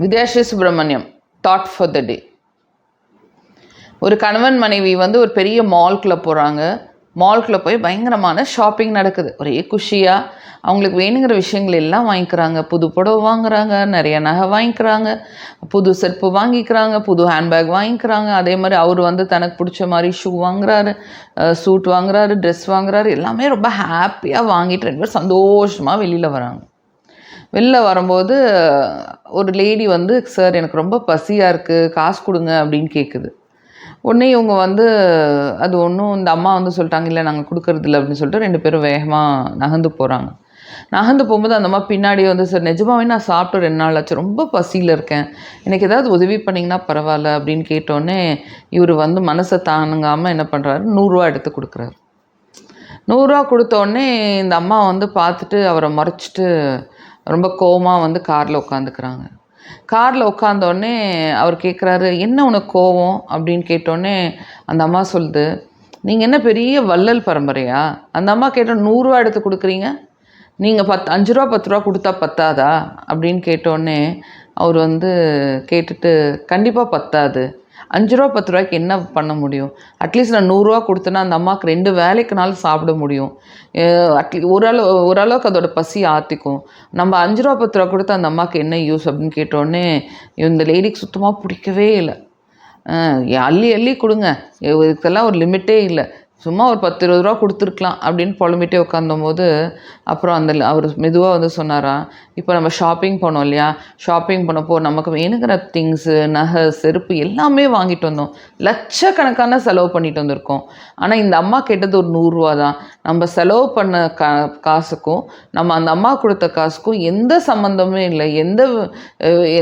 Vidyasri Subramaniam thought for the day. ஒரு கணவன் மனைவி ஒரு பெரிய மால்குள்ளே போகிறாங்க. மால்குள்ளே போய் பயங்கரமான ஷாப்பிங் நடக்குது. ஒரே குஷியாக அவங்களுக்கு வேணுங்கிற விஷயங்கள் எல்லாம் வாங்கிக்கிறாங்க. புது புடவை வாங்குகிறாங்க, நிறைய நகை வாங்கிக்கிறாங்க, புது செருப்பு வாங்கிக்கிறாங்க, புது ஹேண்ட்பேக் வாங்கிக்கிறாங்க. அதே மாதிரி அவர் தனக்கு பிடிச்ச மாதிரி ஷூ வாங்குறாரு, சூட் வாங்குறாரு, ட்ரெஸ் வாங்குறாரு. எல்லாமே ரொம்ப ஹாப்பியாக வாங்கிட்டு 2 பேரும் சந்தோஷமாக வெளியில் வராங்க. வெளில வரும்போது ஒரு லேடி சார் எனக்கு ரொம்ப பசியாக இருக்குது, காசு கொடுங்க அப்படின்னு கேட்குது. உடனே இவங்க அது ஒன்றும் இந்த அம்மா சொல்லிட்டாங்க, இல்லை நாங்கள் கொடுக்கறதில்ல அப்படின்னு சொல்லிட்டு 2 பேரும் வேகமாக நகர்ந்து போகிறாங்க. நகர்ந்து போகும்போது அந்த அம்மா பின்னாடி சார் நிஜமாவே நான் சாப்பிட்டு 2 நாள் ஆச்சு, ரொம்ப பசியில் இருக்கேன், எனக்கு ஏதாவது உதவி பண்ணிங்கன்னா பரவாயில்ல அப்படின்னு கேட்டோடனே இவர் மனசை தாங்குங்காமல் என்ன பண்ணுறாரு, 100 ரூபா எடுத்து கொடுக்குறாரு. 100 ரூபா கொடுத்தோடனே இந்த அம்மா பார்த்துட்டு அவரை முறைச்சிட்டு ரொம்ப கோவமாக காரில் உட்காந்துக்கிறாங்க. காரில் உட்காந்தோடனே அவர் கேட்குறாரு, என்ன உனக்கு கோவம் அப்படின்னு கேட்டோடனே அந்த அம்மா சொல்லுது, நீங்கள் என்ன பெரிய வள்ளல் பரம்பரையா? அந்த அம்மா கேட்டோம் 100 ரூபா எடுத்து கொடுக்குறீங்க, நீங்கள் 5 ரூபா 10 ரூபா கொடுத்தா பத்தாதா அப்படின்னு கேட்டோடனே அவர் கேட்டுட்டு கண்டிப்பாக பத்தாது, 5 ரூபா 10 ரூபாய்க்கு என்ன பண்ண முடியும், அட்லீஸ்ட் நான் 100 ரூபா கொடுத்தேன்னா அந்த அம்மாவுக்கு 2 வேலைக்குனாலும் சாப்பிட முடியும், ஓரளவுக்கு அதோட பசி ஆற்றிக்கும், நம்ம 5 ரூபா 10 ரூபா கொடுத்து அந்த அம்மாவுக்கு என்ன யூஸ் அப்படின்னு கேட்டோடனே இந்த லேடிக்கு சுத்தமாக பிடிக்கவே இல்லை. அள்ளி அள்ளி கொடுங்க, இதுக்கெல்லாம் ஒரு லிமிட்டே இல்லை, சும்மா ஒரு 10 20 ரூபா கொடுத்துருக்கலாம் அப்படின்னு புலம்பிட்டே உட்காந்தம்போது அப்புறம் அவர் மெதுவாக சொன்னாரா, இப்போ நம்ம ஷாப்பிங் போனோம் இல்லையா, ஷாப்பிங் பண்ணப்போ நமக்கு வேணுங்கிற திங்ஸு, நகை, செருப்பு எல்லாமே வாங்கிட்டு வந்தோம், லட்சக்கணக்கான செலவு பண்ணிட்டு வந்திருக்கோம். ஆனால் இந்த அம்மா கேட்டது ஒரு 100 ரூபா தான். நம்ம செலவு பண்ண காசுக்கும் நம்ம அந்த அம்மா கொடுத்த காசுக்கும் எந்த சம்மந்தமே இல்லை,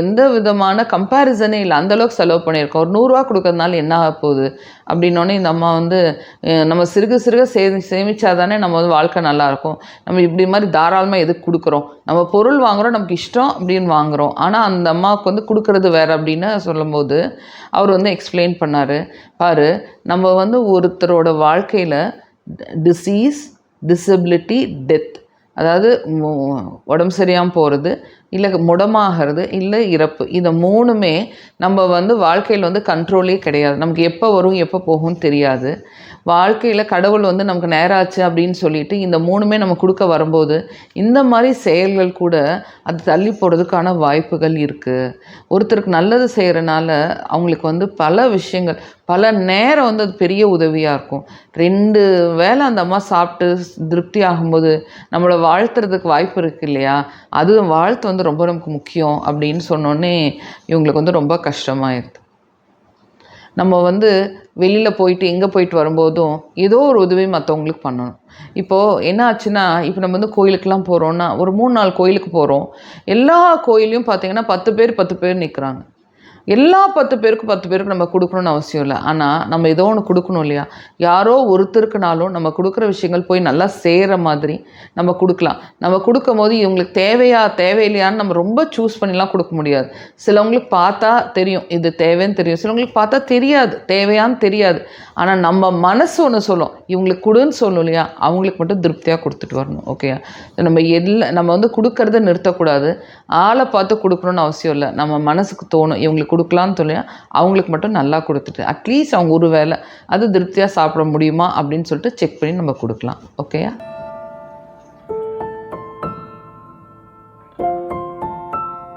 எந்த விதமான கம்பேரிசனே இல்லை, அந்தளவுக்கு செலவு பண்ணியிருக்கோம். ஒரு 100 ரூபா கொடுக்கறதுனால என்ன ஆக போகுது அப்படின்னோடனே இந்த அம்மா நம்ம சிறுக சிறுக சேமிச்சா தானே நம்ம வாழ்க்கை நல்லாயிருக்கும், நம்ம இப்படி மாதிரி தாராளமாக எதுக்கு கொடுக்குறோம், நம்ம பொருள் வாங்குகிறோம், நமக்கு இஷ்டம் அப்படின்னு வாங்குகிறோம், ஆனால் அந்த அம்மாவுக்கு கொடுக்குறது வேறு அப்படின்னு சொல்லும்போது அவர் எக்ஸ்பிளைன் பண்ணார், பாரு நம்ம ஒருத்தரோட வாழ்க்கையில் டிசீஸ், டிசபிலிட்டி, டெத், அதாவது உடம்பு சரியாமல் போகிறது, இல்லை முடமாகிறது, இல்லை இறப்பு, இந்த 3மே நம்ம வாழ்க்கையில் கண்ட்ரோலே கிடையாது. நமக்கு எப்போ வரும் எப்போ போகும்னு தெரியாது. வாழ்க்கையில் கடவுள் நமக்கு நேராச்சு அப்படின்னு சொல்லிட்டு இந்த 3மே நம்ம கொடுக்க வரும்போது இந்த மாதிரி செயல்கள் கூட அது தள்ளி போடுறதுக்கான வாய்ப்புகள் இருக்குது. ஒருத்தருக்கு நல்லது செய்கிறனால அவங்களுக்கு பல விஷயங்கள், பல நேரம் அது பெரிய உதவியாக இருக்கும். 2 வேளை அந்த அம்மா சாப்பிட்டு திருப்தி ஆகும்போது நம்மளை வாழ்த்துறதுக்கு வாய்ப்பு இருக்குது இல்லையா, அது வாழ்த்து ரொம்ப நமக்கு முக்கியம் அப்படின்னு சொன்னோன்னே இவங்களுக்கு ரொம்ப கஷ்டமாயிருது. நம்ம வெளியில் போயிட்டு எங்கே போயிட்டு வரும்போதும் ஏதோ ஒரு உதவி மற்றவங்களுக்கு பண்ணணும். இப்போது என்ன ஆச்சுன்னா, இப்போ நம்ம கோயிலுக்கெலாம் போகிறோன்னா ஒரு 3-4 கோயிலுக்கு போகிறோம். எல்லா கோயிலையும் பார்த்திங்கன்னா 10 பேர் நிற்கிறாங்க. எல்லா 10 பேருக்கு நம்ம கொடுக்கணுன்னு அவசியம் இல்லை. ஆனால் நம்ம ஏதோ ஒன்று கொடுக்கணும் இல்லையா, யாரோ ஒருத்தருக்குனாலும் நம்ம கொடுக்குற விஷயங்கள் போய் நல்லா சேர மாதிரி நம்ம கொடுக்கலாம். நம்ம கொடுக்கும் போது இவங்களுக்கு தேவையில்லையான்னு நம்ம ரொம்ப சூஸ் பண்ணிலாம் கொடுக்க முடியாது. சிலவங்களுக்கு பார்த்தா தெரியும் இது தேவைன்னு தெரியும், சிலவங்களுக்கு பார்த்தா தெரியாது, தேவையான்னு தெரியாது. ஆனால் நம்ம மனசு ஒன்று சொல்லும், இவங்களுக்கு கொடுன்னு சொல்லும் இல்லையா, அவங்களுக்கு மட்டும் திருப்தியாக கொடுத்துட்டு வரணும். ஓகே, நம்ம கொடுக்கறத நிறுத்தக்கூடாது. ஆளை பார்த்து கொடுக்கணுன்னு அவசியம் இல்லை. நம்ம மனசுக்கு தோணும் இவங்களுக்கு கொடுக்கலான்னு சொல்லி அவங்களுக்கு மட்டும் நல்லா கொடுத்துட்டு அட்லீஸ்ட் அவங்க ஒரு வேளை அது திருப்தியாக சாப்பிட முடியுமா அப்படின்னு சொல்லிட்டு செக் பண்ணி நம்ம கொடுக்கலாம். ஓகேயா?